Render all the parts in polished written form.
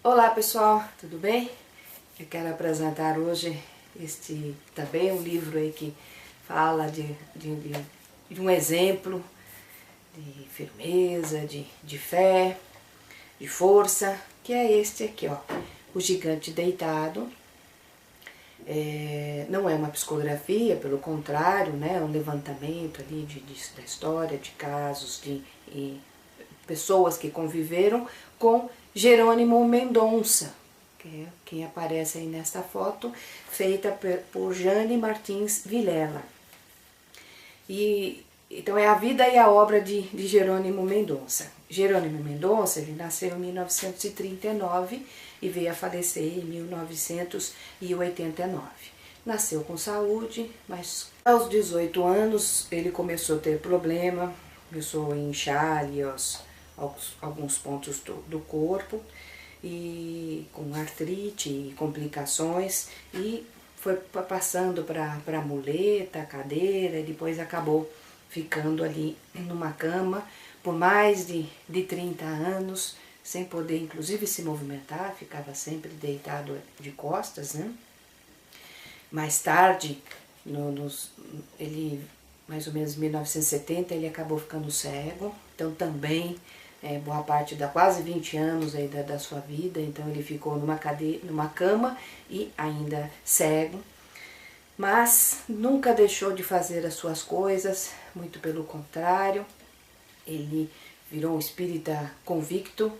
Olá pessoal, tudo bem? Eu quero apresentar hoje este também um livro aí que fala de um exemplo de firmeza, de fé, de força, que é este aqui, ó, O Gigante Deitado. Não é uma psicografia, pelo contrário, né, é um levantamento ali da história, de casos, de pessoas que conviveram com Jerônimo Mendonça, que é quem aparece aí nesta foto, feita por Jane Martins Vilela. Então é a vida e a obra de Jerônimo Mendonça. Jerônimo Mendonça, ele nasceu em 1939 e veio a falecer em 1989. Nasceu com saúde, mas aos 18 anos ele começou a ter problema, começou a inchar ali alguns pontos do corpo, e com artrite e complicações, e foi passando para muleta, cadeira, e depois acabou ficando ali numa cama por mais de 30 anos, sem poder inclusive se movimentar, ficava sempre deitado de costas, né? Mais tarde, ele, mais ou menos em 1970, ele acabou ficando cego, então também boa parte quase 20 anos aí da sua vida, então ele ficou numa cama e ainda cego, mas nunca deixou de fazer as suas coisas, muito pelo contrário, ele virou um espírita convicto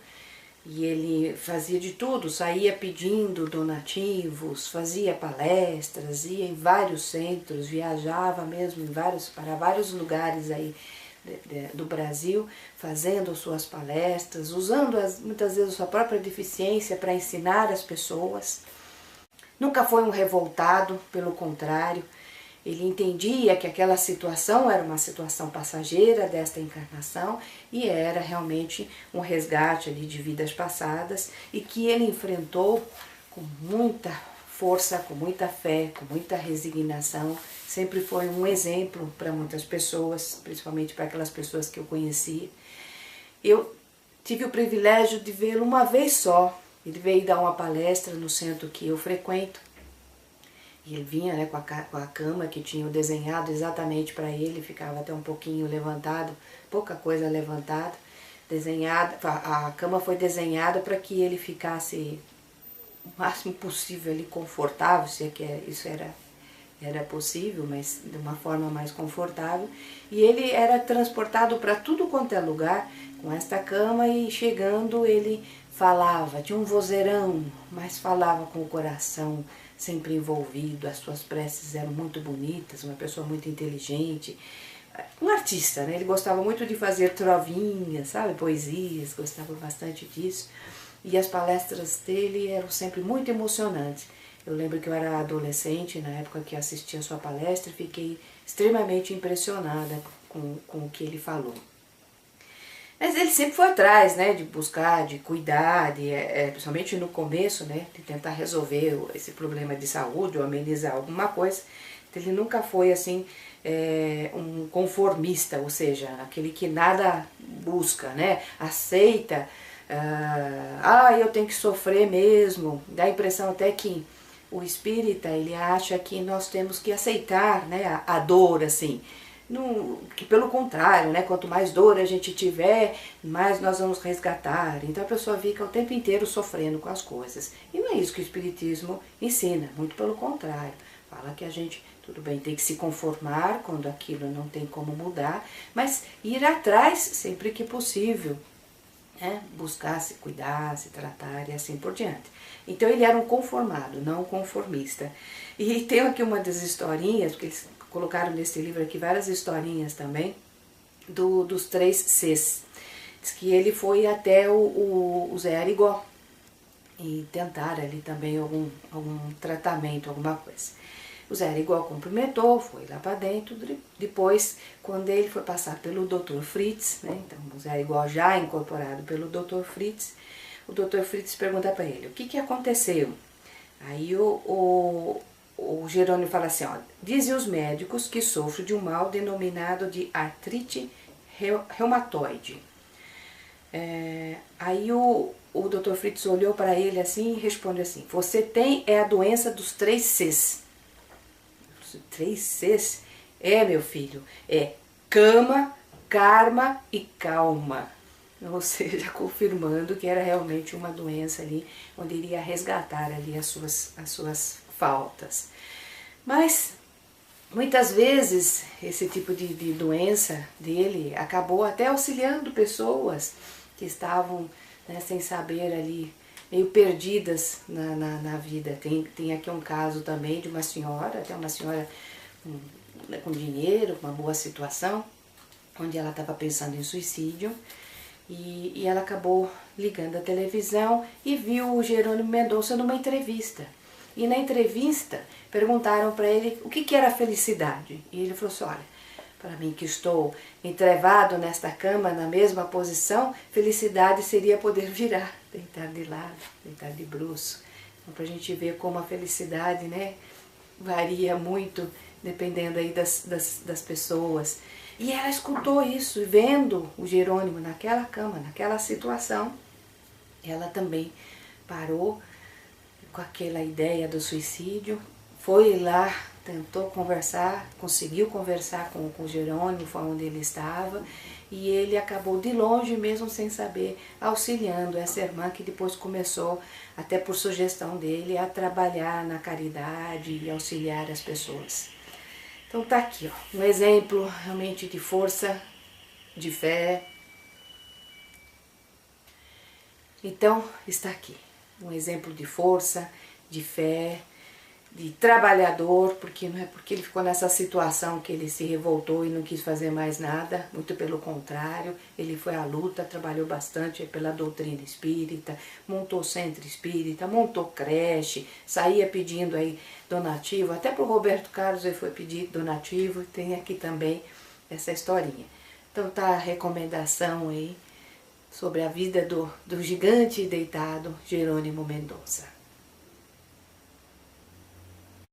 e ele fazia de tudo, saía pedindo donativos, fazia palestras, ia em vários centros, viajava mesmo para vários lugares aí do Brasil, fazendo suas palestras, usando muitas vezes a sua própria deficiência para ensinar as pessoas. Nunca foi um revoltado, pelo contrário, ele entendia que aquela situação era uma situação passageira desta encarnação e era realmente um resgate ali de vidas passadas, e que ele enfrentou com muita força, com muita fé, com muita resignação. Sempre foi um exemplo para muitas pessoas, principalmente para aquelas pessoas que eu conheci. Eu tive o privilégio de vê-lo uma vez só. Ele veio dar uma palestra no centro que eu frequento. E ele vinha, né, com a cama que tinha desenhado exatamente para ele, ficava até um pouquinho levantado, pouca coisa levantada, desenhada. A cama foi desenhada para que ele ficasse o máximo possível ali confortável, se é que isso era possível, mas de uma forma mais confortável. E ele era transportado para tudo quanto é lugar com esta cama, e chegando ele falava, tinha um vozeirão, mas falava com o coração sempre envolvido, as suas preces eram muito bonitas, uma pessoa muito inteligente, um artista, né? Ele gostava muito de fazer trovinhas, sabe, poesias, gostava bastante disso, e as palestras dele eram sempre muito emocionantes. Eu lembro que eu era adolescente na época que assisti a sua palestra e fiquei extremamente impressionada com o que ele falou. Mas ele sempre foi atrás, né, de buscar, de cuidar, principalmente no começo, né, de tentar resolver esse problema de saúde ou amenizar alguma coisa. Ele nunca foi assim um conformista, ou seja, aquele que nada busca, né, aceita, eu tenho que sofrer mesmo. Dá a impressão até que o espírita, ele acha que nós temos que aceitar, né, a dor, assim, que pelo contrário, né, quanto mais dor a gente tiver, mais nós vamos resgatar. Então a pessoa fica o tempo inteiro sofrendo com as coisas. E não é isso que o Espiritismo ensina, muito pelo contrário. Fala que a gente, tudo bem, tem que se conformar quando aquilo não tem como mudar, mas ir atrás sempre que possível, né, buscar se cuidar, se tratar e assim por diante. Então ele era um conformado, não um conformista. E tem aqui uma das historinhas, porque eles colocaram nesse livro aqui várias historinhas também, dos 3 Cs. Diz que ele foi até o Zé Arigó e tentar ali também algum tratamento, alguma coisa. O Zé Arigó cumprimentou, foi lá para dentro. Depois, quando ele foi passar pelo Dr. Fritz, né, então o Zé Arigó já incorporado pelo Dr. Fritz, o Dr. Fritz pergunta para ele, o que aconteceu? Aí o Jerônimo fala assim, ó, dizem os médicos que sofro de um mal denominado de artrite reumatoide. Aí o o Dr. Fritz olhou para ele assim e respondeu assim: você tem a doença dos 3 Cs. 3 Cs? É, meu filho, é cama, karma e calma. Ou seja, confirmando que era realmente uma doença ali, onde iria resgatar ali as suas faltas. Mas muitas vezes esse tipo de doença dele acabou até auxiliando pessoas que estavam, né, sem saber ali, meio perdidas na vida. Tem aqui um caso também de uma senhora, até uma senhora com dinheiro, com uma boa situação, onde ela estava pensando em suicídio, e ela acabou ligando a televisão e viu o Jerônimo Mendonça numa entrevista. E na entrevista perguntaram para ele o que era felicidade. E ele falou assim: olha, para mim que estou entrevado nesta cama, na mesma posição, felicidade seria poder virar, deitar de lado, deitar de bruços. Então, para a gente ver como a felicidade, né, varia muito dependendo aí das pessoas. E ela escutou isso, vendo o Jerônimo naquela cama, naquela situação, ela também parou com aquela ideia do suicídio, foi lá, tentou conversar, conseguiu conversar com o Jerônimo, foi onde ele estava, e ele acabou de longe, mesmo sem saber, auxiliando essa irmã que depois começou, até por sugestão dele, a trabalhar na caridade e auxiliar as pessoas. Então tá aqui, ó, um exemplo realmente de força, de fé. Então está aqui, um exemplo de força, de fé, de trabalhador, porque não é porque ele ficou nessa situação que ele se revoltou e não quis fazer mais nada, muito pelo contrário, ele foi à luta, trabalhou bastante pela doutrina espírita, montou centro espírita, montou creche, saía pedindo aí donativo, até para o Roberto Carlos ele foi pedir donativo, tem aqui também essa historinha. Então tá a recomendação aí sobre a vida do gigante deitado Jerônimo Mendonça.